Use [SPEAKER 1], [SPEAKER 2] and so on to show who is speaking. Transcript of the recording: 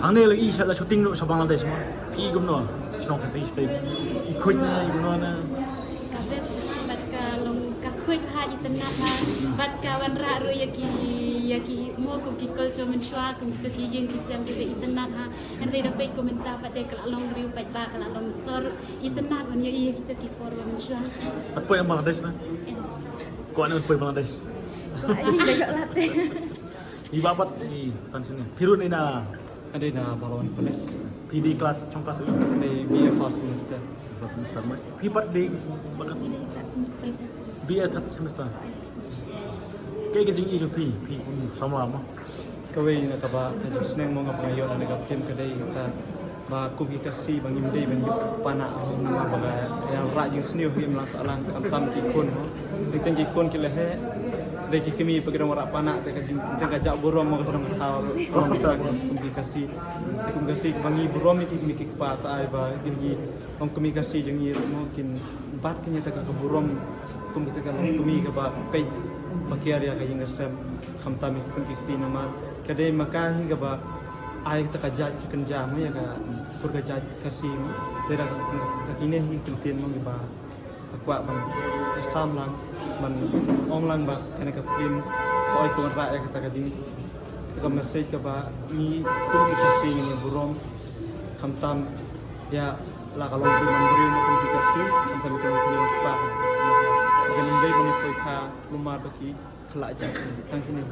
[SPEAKER 1] 당내 이 샤다 슈팅 저 방글라데시 뭐 이금노 총 kasi stay ikut na igno na
[SPEAKER 2] Kabet bat ka long ka kuy ha itana ha bat ka wan ra ro yaki mo ko ki kol so men shwa ko to ki yen ki sem ki itana ha en re da pe komentar bat de ka long riu bat ba ka long sor itana ban ye ki to ki por men shwa
[SPEAKER 1] at po yung Bangladesh na ko ano po yung Bangladesh
[SPEAKER 2] ko ai dekat late
[SPEAKER 1] ibabat ni tansin ni pirun ni na
[SPEAKER 3] ada na balon boleh
[SPEAKER 1] PD class trong class itu
[SPEAKER 3] di BA first semester
[SPEAKER 1] class semester mai pipat di bakat
[SPEAKER 2] ida dekat semester
[SPEAKER 1] BS third semester cái jing itu pi pun sama mah
[SPEAKER 3] kawai na kaba jadi senang mo nga pangayon na nagapim kaday ta ba komunikasi bang imday bang pana mga baga yang ra yung senior him lang alang kamtam ki kun ho diteng ki kun ki lehe de ki kami pagdang wara pana ta ka jing teng ka jak borom mo ka taw komunikasi bang borom ni ki pa ta ai ba gi komunikasi jeng ni mo kin bat kenya ta ka borom komunikasi ka kami ka ba pe makiarya ka yung asam kamtam ki kun ki nama kadai makahi ka ba ai terkajat kerja mo ya ka purkajat kasi tera kakine hi kintin mo ba akwa bang sam lang man ong lang ba kana ka film oi ko ra ya kata kading ka message ka ba ni komunikasi ni burom kamtam ya la kalong di memberi mo komunikasi kamtam ka ni pa ganun dai mo ko ka lumar baki kelak jat tangkini